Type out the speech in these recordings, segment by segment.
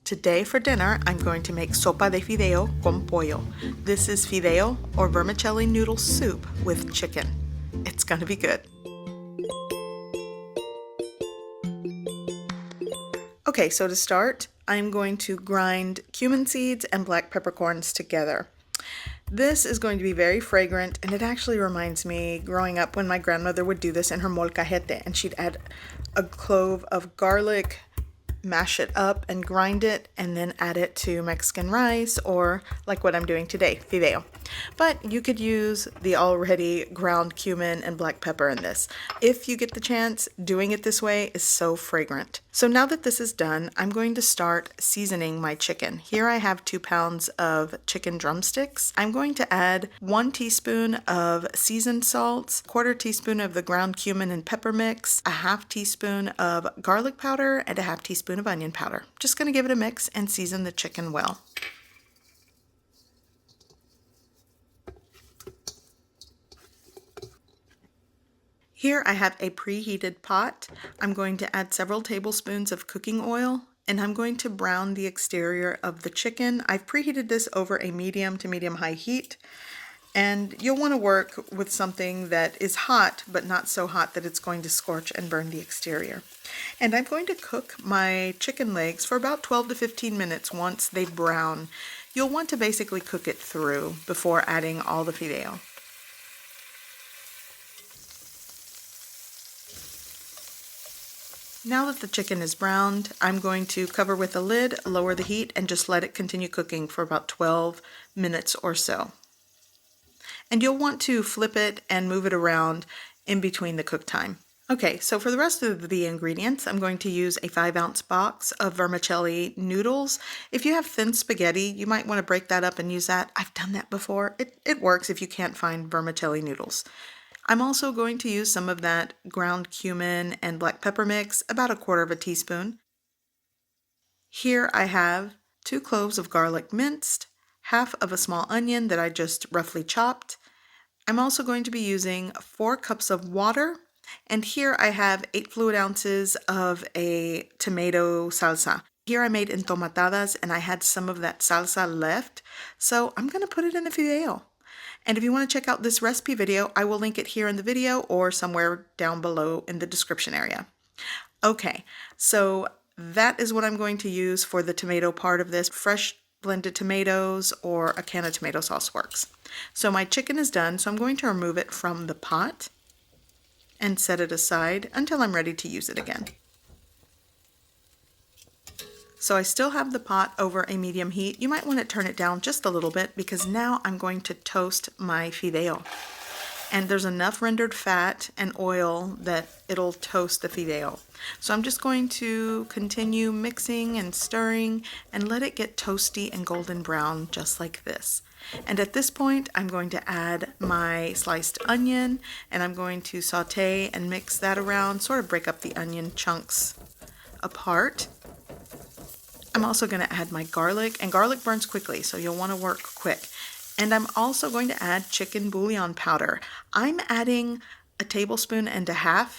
Today for dinner, I'm going to make sopa de fideo con pollo. This is fideo or vermicelli noodle soup with chicken. It's going to be good. Okay, so to start, I'm going to grind cumin seeds and black peppercorns together. This is going to be very fragrant, and it actually reminds me growing up when my grandmother would do this in her molcajete, and she'd add a clove of garlic, mash it up and grind it, and then add it to Mexican rice, or like what I'm doing today, fideo. But you could use the already ground cumin and black pepper in this. If you get the chance, doing it this way is so fragrant. So now that this is done, I'm going to start seasoning my chicken. Here I have 2 pounds of chicken drumsticks. I'm going to add 1 teaspoon of seasoned salts, 1/4 teaspoon of the ground cumin and pepper mix, a 1/2 teaspoon of garlic powder, and a 1/2 teaspoon of onion powder. Just going to give it a mix and season the chicken well. Here I have a preheated pot. I'm going to add several tablespoons of cooking oil, and I'm going to brown the exterior of the chicken. I've preheated this over a medium to medium-high heat, and you'll want to work with something that is hot, but not so hot that it's going to scorch and burn the exterior. And I'm going to cook my chicken legs for about 12 to 15 minutes once they brown. You'll want to basically cook it through before adding all the fideo. Now that the chicken is browned, I'm going to cover with a lid, lower the heat, and just let it continue cooking for about 12 minutes or so. And you'll want to flip it and move it around in between the cook time. Okay, so for the rest of the ingredients, I'm going to use a 5-ounce box of vermicelli noodles. If you have thin spaghetti, you might want to break that up and use that. I've done that before. It works if you can't find vermicelli noodles. I'm also going to use some of that ground cumin and black pepper mix, about 1/4 teaspoon. Here I have 2 cloves of garlic minced, 1/2 of a small onion that I just roughly chopped. I'm also going to be using 4 cups of water, and here I have 8 fluid ounces of a tomato salsa. Here I made entomatadas, and I had some of that salsa left, so I'm going to put it in the fideo. And if you want to check out this recipe video, I will link it here in the video or somewhere down below in the description area. Okay, so that is what I'm going to use for the tomato part of this. Fresh blended tomatoes or a can of tomato sauce works. So my chicken is done, so I'm going to remove it from the pot and set it aside until I'm ready to use it again. So I still have the pot over a medium heat. You might want to turn it down just a little bit because now I'm going to toast my fideo. And there's enough rendered fat and oil that it'll toast the fideo. So I'm just going to continue mixing and stirring and let it get toasty and golden brown just like this. And at this point, I'm going to add my sliced onion, and I'm going to saute and mix that around, sort of break up the onion chunks apart. I'm also going to add my garlic, and garlic burns quickly, so you'll want to work quick. And I'm also going to add chicken bouillon powder. I'm adding 1.5 tablespoons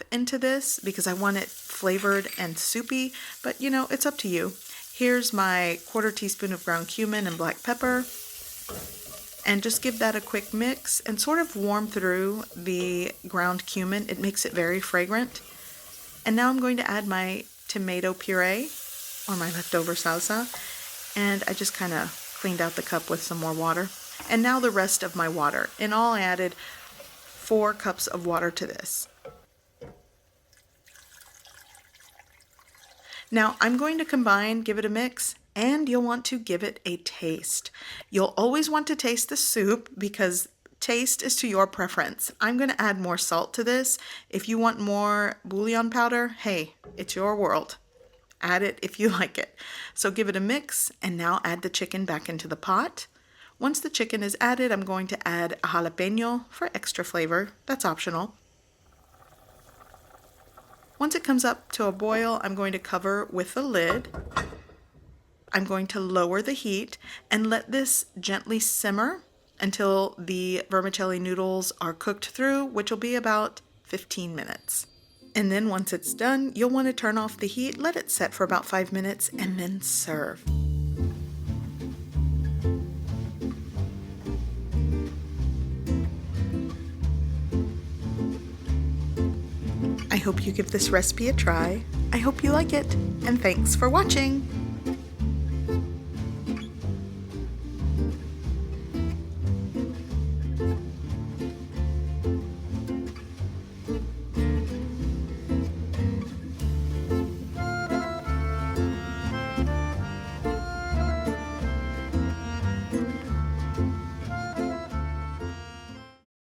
into this because I want it flavored and soupy, but you know, it's up to you. Here's my 1/4 teaspoon of ground cumin and black pepper, and just give that a quick mix and sort of warm through the ground cumin. It makes it very fragrant. And now I'm going to add my tomato puree, or my leftover salsa, and I just kind of cleaned out the cup with some more water. And now the rest of my water. In all, I added 4 cups of water to this. Now I'm going to combine, give it a mix, and you'll want to give it a taste. You'll always want to taste the soup because taste is to your preference. I'm going to add more salt to this. If you want more bouillon powder, hey, it's your world. Add it if you like it. So give it a mix, and now add the chicken back into the pot. Once the chicken is added, I'm going to add a jalapeno for extra flavor. That's optional. Once it comes up to a boil, I'm going to cover with a lid. I'm going to lower the heat and let this gently simmer until the vermicelli noodles are cooked through, which will be about 15 minutes. And then once it's done, you'll want to turn off the heat, let it set for about 5 minutes, and then serve. I hope you give this recipe a try. I hope you like it, and thanks for watching!